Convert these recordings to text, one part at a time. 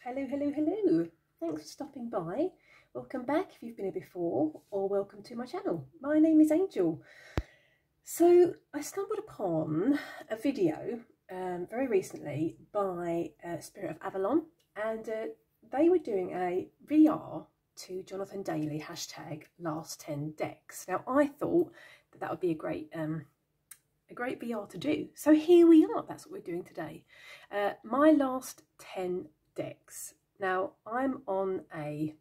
Hello, hello, hello. Thanks for stopping by. Welcome back if you've been here before, or welcome to my channel. My name is Angel. So I stumbled upon a video very recently by Spirit of Avalon, and they were doing a VR to Jonathan Daly hashtag last 10 decks. Now I thought that would be a great VR to do. So here we are, that's what we're doing today. My last 10 decks. Now I'm on a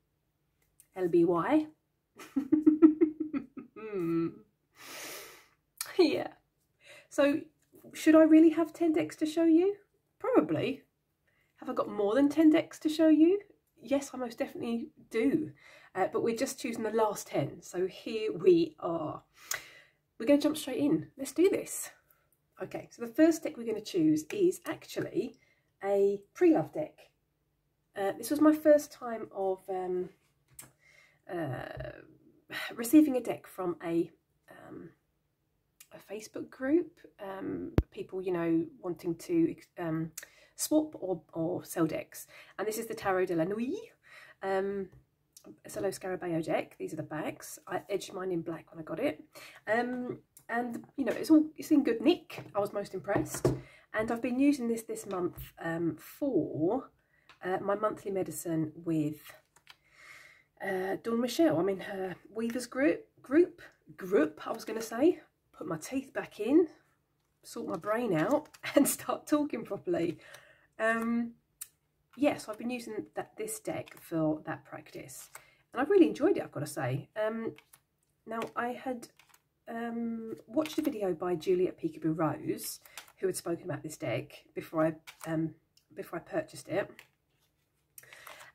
LBY. Yeah. So should I really have 10 decks to show you? Probably. Have I got more than 10 decks to show you? Yes, I most definitely do. But we're just choosing the last 10. So here we are. We're going to jump straight in. Let's do this. Okay, so the first deck we're going to choose is actually a pre-love deck. This was my first time of receiving a deck from a Facebook group. People, you know, wanting to swap or sell decks. And this is the Tarot de la Nuit. Solo Scarabeo deck. These are the backs. I edged mine in black when I got it. And you know, it's in good nick. I was most impressed. And I've been using this month for my monthly medicine with Dawn Michelle. I'm in her Weavers group, I was going to say. Put my teeth back in, sort my brain out and start talking properly. Yes, I've been using this deck for that practice, and I've really enjoyed it, I've got to say. Now, I had watched a video by Juliet Peekaboo Rose, who had spoken about this deck before I purchased it,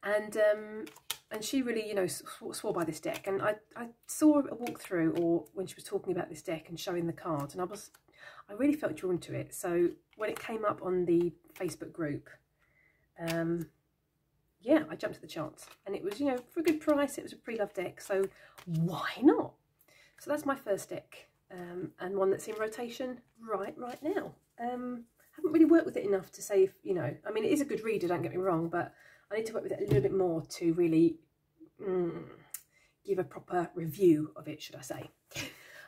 and she really, you know, swore by this deck. And I saw a walkthrough, or when she was talking about this deck and showing the cards, and I really felt drawn to it. So when it came up on the Facebook group, yeah, I jumped at the chance, and it was, you know, for a good price. It was a pre-love deck, so why not? So that's my first deck, and one that's in rotation right now. Haven't really worked with it enough to say if, you know, I mean, it is a good reader, don't get me wrong, but I need to work with it a little bit more to really give a proper review of it, should I say.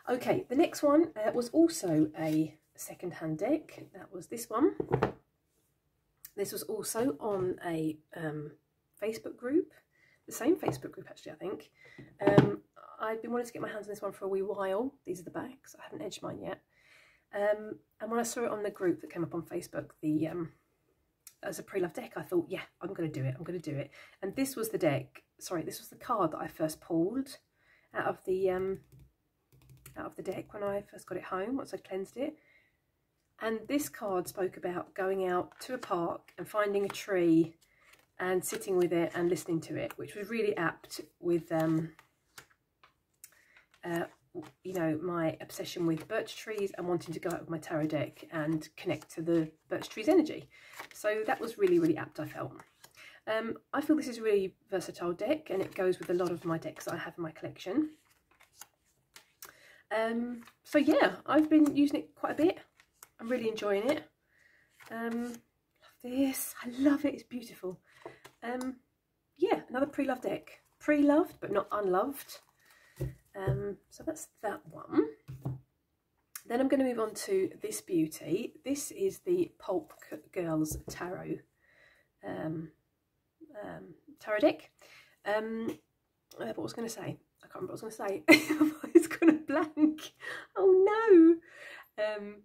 Okay, the next one was also a second-hand deck. That was this one. This was also on a Facebook group, the same Facebook group actually, I think. I've been wanting to get my hands on this one for a wee while. These are the backs. I haven't edged mine yet. And when I saw it on the group that came up on Facebook, as a pre-love deck, I thought, yeah, I'm going to do it. I'm going to do it. And this was the deck. Sorry, this was the card that I first pulled out of the deck when I first got it home, once I cleansed it. And this card spoke about going out to a park and finding a tree and sitting with it and listening to it, which was really apt with you know, my obsession with birch trees and wanting to go out with my tarot deck and connect to the birch tree's energy. So that was really, really apt, I felt. I feel this is a really versatile deck, and it goes with a lot of my decks that I have in my collection. So yeah, I've been using it quite a bit. I'm really enjoying it. Love this. I love it. It's beautiful. Yeah, another pre-loved deck. Pre-loved, but not unloved. So that's that one. Then I'm going to move on to this beauty. This is the Pulp Girls Tarot tarot deck. What was I going to say? I can't remember what I was going to say. It's gone a blank. Oh no.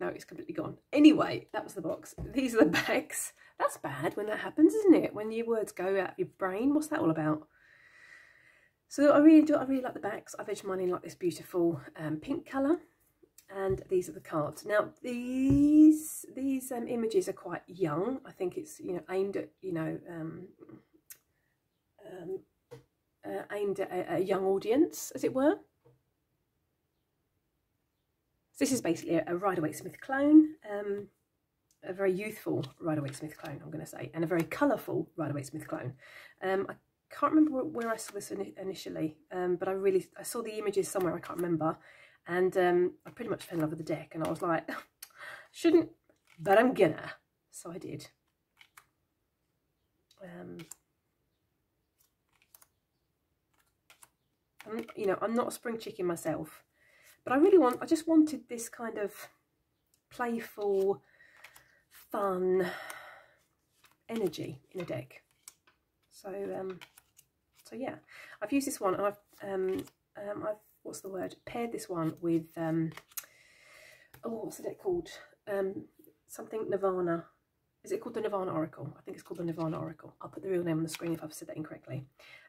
No, it's completely gone. Anyway, that was the box. These are the backs. That's bad when that happens, isn't it? When your words go out of your brain. What's that all about? So I really like the backs. I've edged mine in like this beautiful pink colour, and these are the cards. Now these images are quite young. I think it's, you know, aimed at, you know, aimed at a young audience, as it were. So this is basically a Rider-Waite-Smith clone, a very youthful Rider-Waite-Smith clone, I'm going to say, and a very colourful Rider-Waite-Smith clone. I can't remember where I saw this initially, but I saw the images somewhere, I can't remember, and I pretty much fell in love with the deck, and I was like, shouldn't, but I'm gonna, so I did. You know, I'm not a spring chicken myself, but I just wanted this kind of playful, fun energy in a deck. So so yeah, I've used this one, and I've what's the word, paired this one with oh, what's the deck called, something Nirvana. Is it called the Nirvana Oracle? I think it's called the Nirvana Oracle. I'll put the real name on the screen if I've said that incorrectly.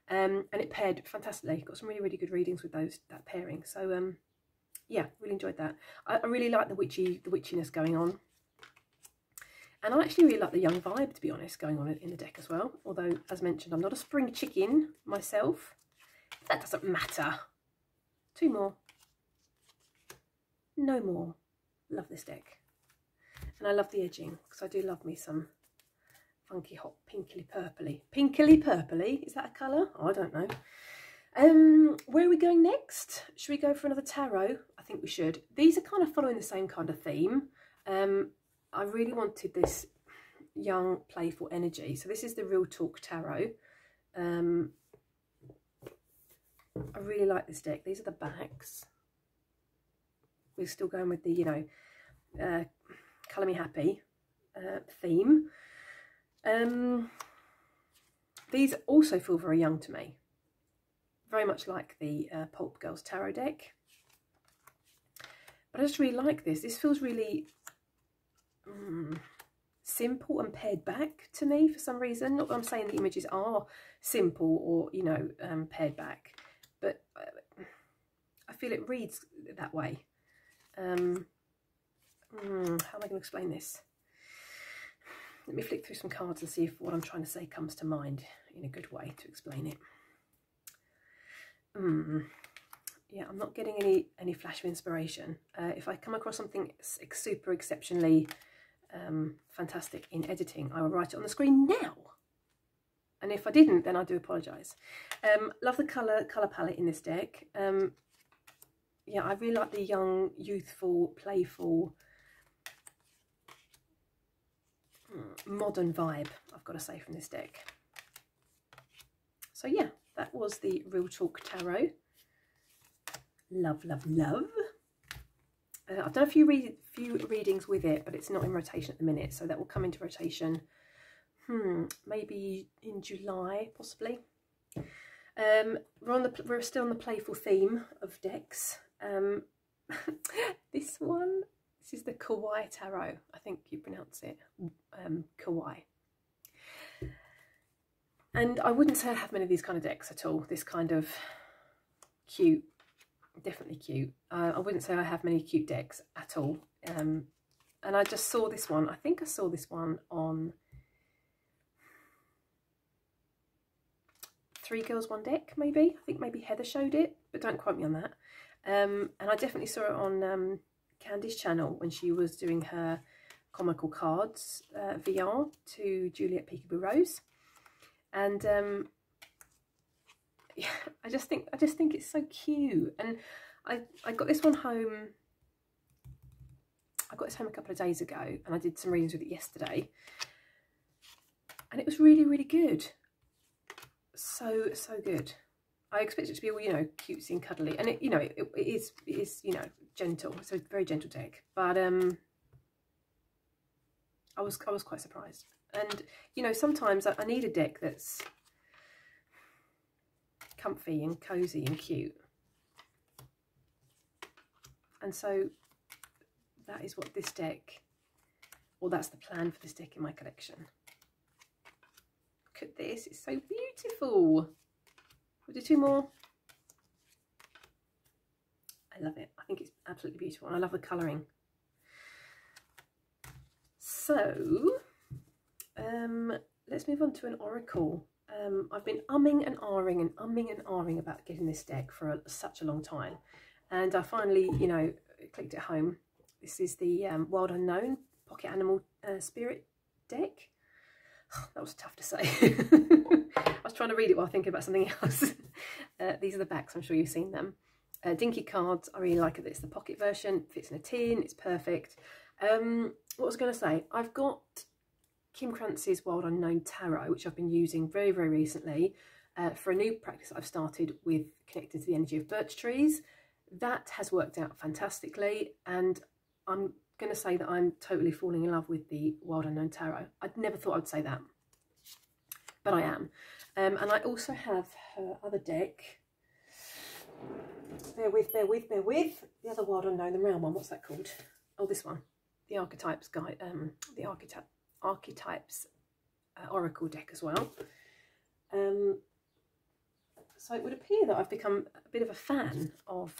And it paired fantastically. Got some really, really good readings with that pairing. So yeah, really enjoyed that. I really like the witchiness going on. And I actually really like the young vibe, to be honest, going on in the deck as well. Although, as mentioned, I'm not a spring chicken myself. But that doesn't matter. 2 more. No more. Love this deck. And I love the edging, because I do love me some funky, hot, pinkly purpley. Pinkly purpley? Is that a colour? Oh, I don't know. Where are we going next? Should we go for another tarot? I think we should. These are kind of following the same kind of theme. I really wanted this young, playful energy. So this is the Real Talk Tarot. I really like this deck. These are the backs. We're still going with the, you know, Colour Me Happy theme. These also feel very young to me. Very much like the Pulp Girls Tarot deck. But I just really like this. This feels really simple and pared back to me for some reason. Not that I'm saying the images are simple or, you know, pared back. But I feel it reads that way. How am I going to explain this? Let me flick through some cards and see if what I'm trying to say comes to mind in a good way to explain it. Yeah, I'm not getting any flash of inspiration. If I come across something super exceptionally fantastic in editing, I will write it on the screen now. And if I didn't, then I do apologise. Love the colour palette in this deck. Yeah, I really like the young, youthful, playful, modern vibe, I've got to say, from this deck. So yeah, that was the Real Talk Tarot. Love, love, love. I've done a few readings with it, but it's not in rotation at the minute, so that will come into rotation maybe in July, possibly. We're still on the playful theme of decks. This is the Kawaii Tarot. I think you pronounce it Kawaii. And I wouldn't say I have many of these kind of decks at all. This kind of cute, definitely cute. I wouldn't say I have many cute decks at all. And I just saw this one. I think I saw this one on 3 Girls One Deck, maybe. I think maybe Heather showed it, but don't quote me on that. And I definitely saw it on Candy's channel when she was doing her comical cards VR to Juliet Peekaboo Rose. And yeah, I just think it's so cute. And I got this one home. I got this home a couple of days ago, and I did some readings with it yesterday, and it was really, really good. So good. I expect it to be all, you know, cutesy and cuddly, and it, you know, it is, you know, gentle. It's a very gentle deck, but I was quite surprised. And you know, sometimes I need a deck that's comfy and cozy and cute, and so that is what this deck, or that's the plan for this deck in my collection. Look at this, it's so beautiful. We'll do 2 more. I love it. I think it's absolutely beautiful, and I love the colouring. So let's move on to an oracle. I've been umming and ahhing about getting this deck for such a long time, and I finally, you know, clicked it home. This is the Wild Unknown Pocket Animal Spirit deck. Oh, that was tough to say. I was trying to read it while thinking about something else. These are the backs, I'm sure you've seen them. Dinky cards, I really like it. It's the pocket version, fits in a tin, it's perfect. What was I going to say? I've got Kim Crance's Wild Unknown Tarot, which I've been using very, very recently for a new practice I've started with connected to the energy of birch trees. That has worked out fantastically, and I'm going to say that I'm totally falling in love with the Wild Unknown Tarot. I'd never thought I'd say that, but I am. And I also have her other deck. Bear with. The other Wild Unknown, the round one, what's that called? Oh, this one. The Archetypes Guide, the Archetypes Oracle deck as well. So it would appear that I've become a bit of a fan of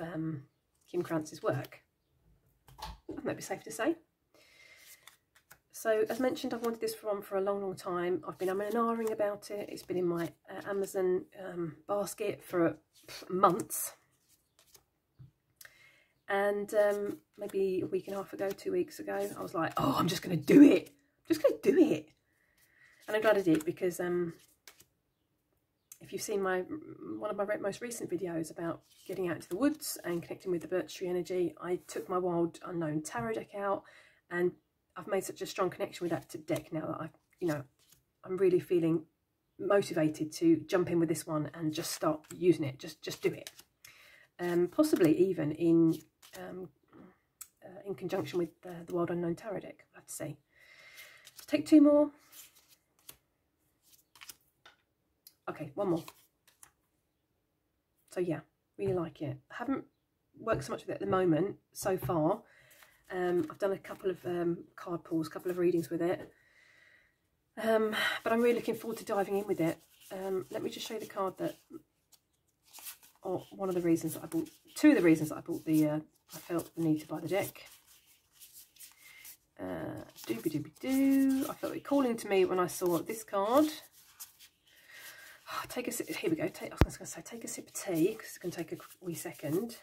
Kim Crance's work. I think that'd be safe to say. So as mentioned, I've wanted this one for a long, long time. I've been umming about it. It's been in my Amazon basket for months. And maybe a week and a half ago, 2 weeks ago, I was like, oh, I'm just going to do it. I'm just going to do it. And I'm glad I did, because if you've seen one of my most recent videos about getting out into the woods and connecting with the birch tree energy, I took my Wild Unknown Tarot deck out, and I've made such a strong connection with that deck now that I'm really feeling motivated to jump in with this one and just start using it. Just do it. Possibly even in conjunction with the Wild Unknown Tarot deck. We'll have to see. Let's take 2 more. Okay, 1 more. So yeah, really like it. I haven't worked so much with it at the moment so far. I've done a couple of card pulls, a couple of readings with it. But I'm really looking forward to diving in with it. Let me just show you the card that, or one of the reasons that I bought, 2 of the reasons that I bought the, I felt the need to buy the deck. Doobie-doobie-doo. I felt it calling to me when I saw this card. Oh, take a sip, here we go, I was going to say take a sip of tea, because it's going to take a wee second.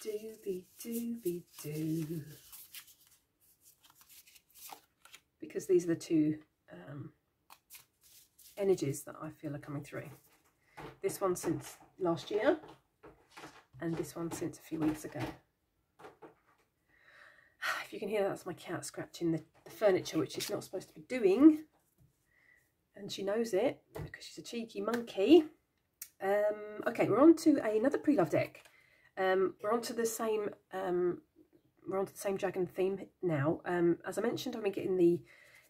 Doobie-doobie-doo. Because these are the 2 energies that I feel are coming through. This one since last year, and this one since a few weeks ago. If you can hear that, that's my cat scratching the furniture, which she's not supposed to be doing. And she knows it, because she's a cheeky monkey. Okay, we're on to another pre-love deck. We're on to the same dragon theme now. As I mentioned, I've been getting the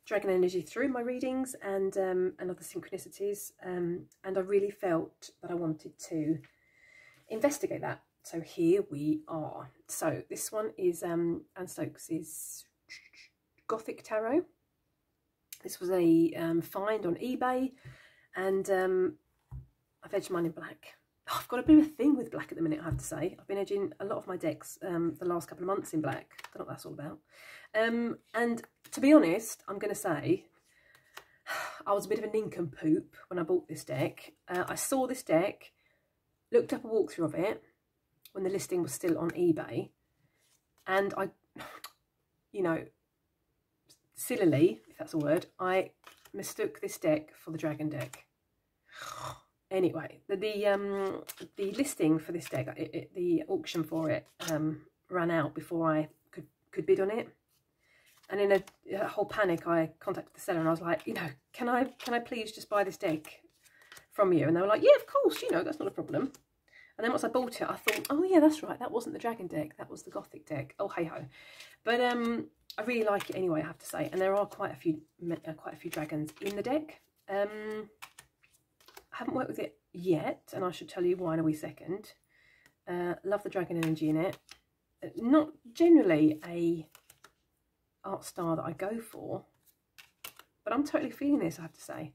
dragon energy through my readings and other synchronicities, and I really felt that I wanted to investigate that. So here we are. So this one is Anne Stokes' Gothic Tarot. This was a find on eBay, and I've edged mine in black. Oh, I've got a bit of a thing with black at the minute, I have to say. I've been edging a lot of my decks the last couple of months in black. I don't know what that's all about. And to be honest, I'm going to say I was a bit of a nincompoop when I bought this deck. I saw this deck, looked up a walkthrough of it when the listing was still on eBay, and I, sillily, if that's a word, I mistook this deck for the dragon deck. Anyway, the listing for this deck, the auction for it ran out before I could bid on it, and in a whole panic, I contacted the seller and I was like, can I please just buy this deck from you? And they were like, yeah, of course, that's not a problem. And then once I bought it, I thought, oh yeah, that's right, that wasn't the dragon deck, that was the Gothic deck. Oh hey ho, but I really like it anyway, I have to say, and there are quite a few dragons in the deck. I haven't worked with it yet, and I should tell you why in a wee second. Love the dragon energy in it. Not generally a art style that I go for, but I'm totally feeling this, I have to say.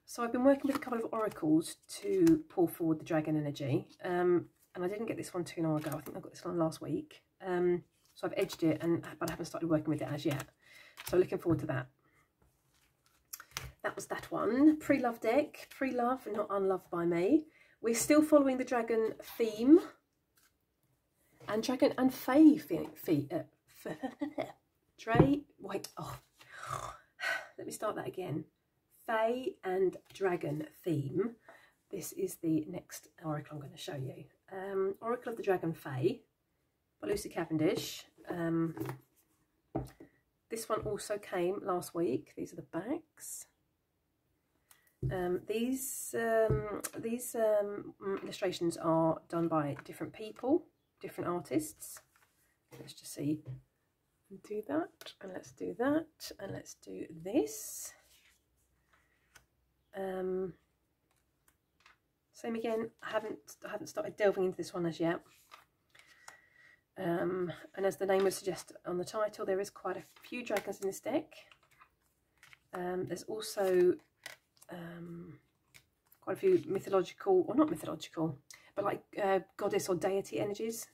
So I've been working with a couple of oracles to pull forward the dragon energy, and I didn't get this one too long ago. I think I got this one last week. So I've edged it, but I haven't started working with it as yet. So looking forward to that. That was that one. Pre-love deck. Pre-love, not unloved by me. We're still following the dragon theme. And dragon and fae let me start that again. Fae and dragon theme. This is the next oracle I'm going to show you. Oracle of the Dragonfae by Lucy Cavendish. This one also came last week. These are the backs. These illustrations are done by different people, different artists. Let's just see. Do that, and let's do that, and let's do this. Same again. I haven't started delving into this one as yet. And as the name would suggest on the title, there is quite a few dragons in this deck. There's also quite a few mythological, or not mythological, but like goddess or deity energies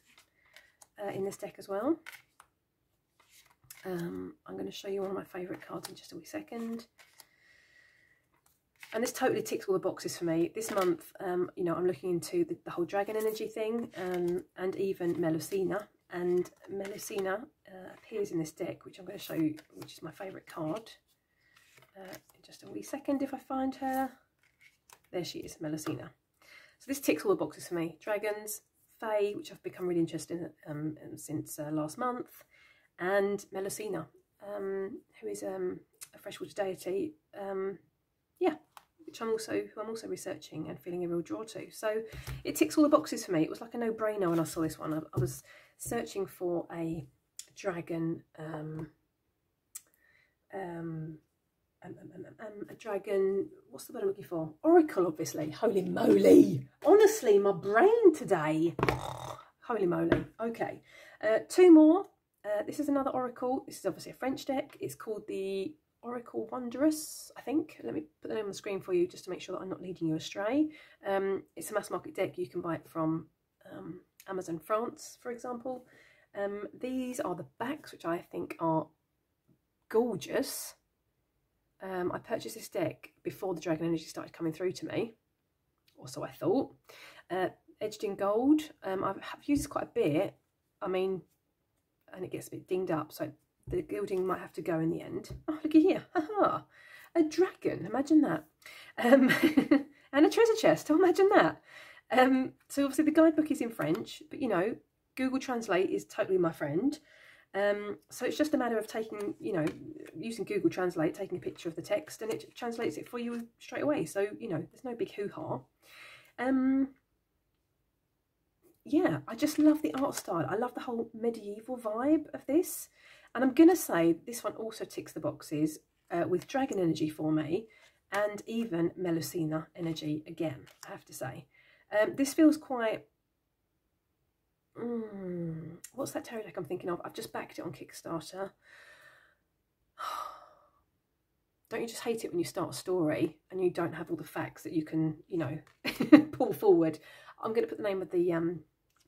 in this deck as well. I'm going to show you one of my favourite cards in just a wee second. And this totally ticks all the boxes for me. This month, you know, I'm looking into the whole dragon energy thing, and even Melusina. And Melusina appears in this deck, which I'm going to show you, which is my favourite card. In just a wee second, if I find her. There she is, Melusina. So this ticks all the boxes for me. Dragons, Fae, which I've become really interested in since last month, and Melusina, who is a freshwater deity. Yeah, which who I'm also researching and feeling a real draw to. So it ticks all the boxes for me. It was like a no-brainer when I saw this one. I was searching for a dragon, a dragon, what's the word I'm looking for? Oracle, obviously. Holy moly. Honestly, my brain today. Holy moly. Okay, two more. This is another Oracle. This is obviously a French deck. It's called the Oracle Wondrous, I think. Let me put the name on the screen for you just to make sure that I'm not leading you astray. It's a mass market deck. You can buy it from Amazon France, for example. These are the backs, which I think are gorgeous. I purchased this deck before the dragon energy started coming through to me, or so I thought. Edged in gold. I've used this quite a bit. I mean, and it gets a bit dinged up, so the gilding might have to go in the end. Oh, looky here. Haha. A dragon. Imagine that. And a treasure chest. Oh, imagine that. So obviously the guidebook is in French, but you know, Google Translate is totally my friend. So it's just a matter of taking, you know, using Google Translate, taking a picture of the text, and it translates it for you straight away. So, you know, there's no big hoo-ha. Yeah, I just love the art style. I love the whole medieval vibe of this. And I'm going to say this one also ticks the boxes with dragon energy for me, and even Melusina energy again, I have to say. This feels quite... what's that tarot deck I'm thinking of? I've just backed it on Kickstarter. Don't you just hate it when you start a story and you don't have all the facts that you can, you know, pull forward? I'm going to put the name of the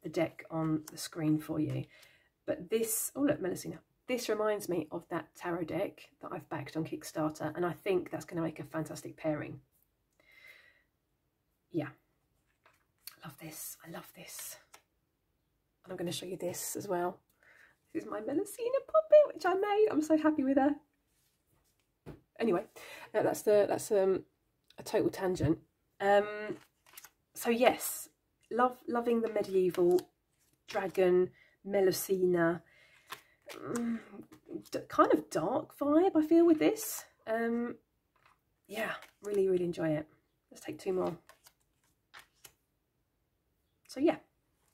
deck on the screen for you. But this, oh look, Melusina. This reminds me of that tarot deck that I've backed on Kickstarter, and I think that's going to make a fantastic pairing. Yeah, I love this. I love this. And I'm going to show you this as well. This is my Melusina puppet, which I made. I'm so happy with her. Anyway, that's a total tangent. So yes, loving the medieval dragon, Melusina, kind of dark vibe I feel with this. Yeah, really enjoy it. Let's take two more. So yeah,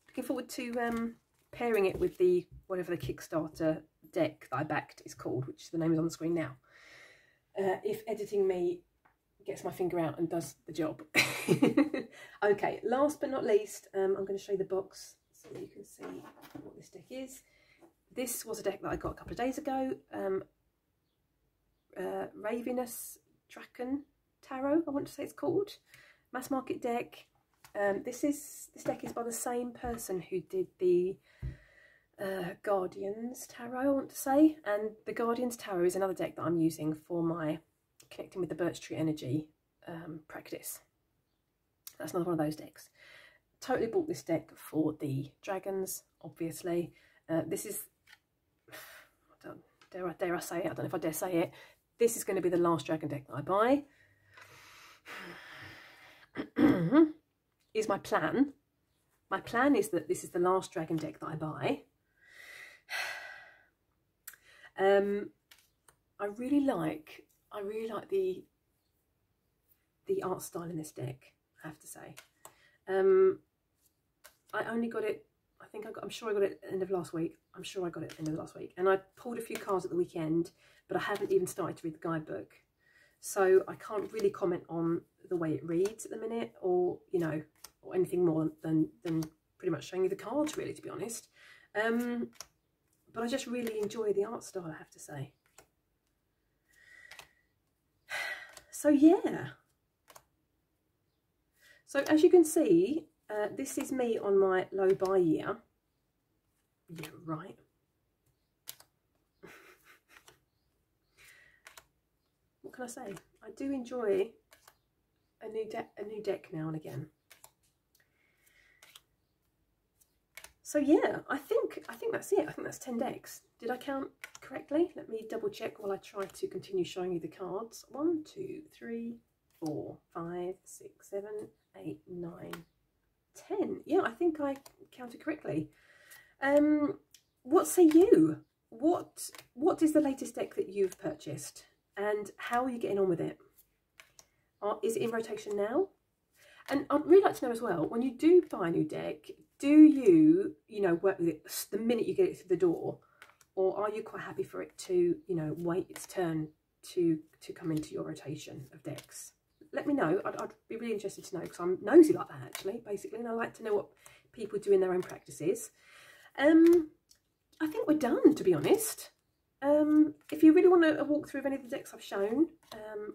looking forward to pairing it with the whatever the Kickstarter deck that I backed is called, which the name is on the screen now. If editing me gets my finger out and does the job. Okay, last but not least, I'm going to show you the box so that you can see what this deck is. This was a deck that I got a couple of days ago. Ravyness Drakon Tarot, I want to say it's called. Mass market deck. This deck is by the same person who did the Guardians Tarot, I want to say. And the Guardians Tarot is another deck that I'm using for my connecting with the birch tree energy practice. That's another one of those decks. Totally bought this deck for the dragons, obviously. This is, dare I say it? I don't know if I dare say it. This is going to be the last dragon deck that I buy. Is my plan. My plan is that this is the last dragon deck that I buy. I really like the art style in this deck, I have to say. I only got it, I'm sure I got it at the end of last week. I'm sure I got it at the end of last week. And I pulled a few cards at the weekend, but I haven't even started to read the guidebook. So I can't really comment on the way it reads at the minute, or, you know, or anything more than pretty much showing you the cards, really, to be honest. But I just really enjoy the art style, I have to say. So yeah. So as you can see, this is me on my low buy year. Yeah, right. What can I say? I do enjoy a new deck now and again. So yeah, I think that's it. I think that's 10 decks. Did I count correctly? Let me double check while I try to continue showing you the cards. 1, 2, 3, 4, 5, 6, 7, 8, 9, 10. Yeah, I think I counted correctly. What say you? What is the latest deck that you've purchased, and how are you getting on with it? Is it in rotation now? And I'd really like to know as well, when you do buy a new deck, do you know, work with it the minute you get it through the door, or are you quite happy for it to, you know, wait its turn to come into your rotation of decks? Let me know. I'd be really interested to know, because I'm nosy like that, actually, basically, and I like to know what people do in their own practices. I think we're done, to be honest. If you really want a walkthrough of any of the decks I've shown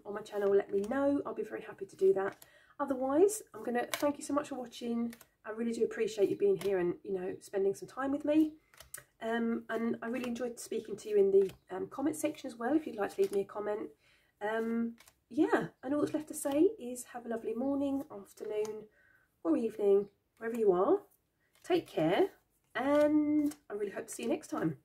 on my channel, let me know. I'll be very happy to do that. Otherwise, I'm going to thank you so much for watching. I really do appreciate you being here and, you know, spending some time with me. And I really enjoyed speaking to you in the comment section as well, if you'd like to leave me a comment. Yeah, and all that's left to say is have a lovely morning, afternoon or evening, wherever you are. Take care, and I really hope to see you next time.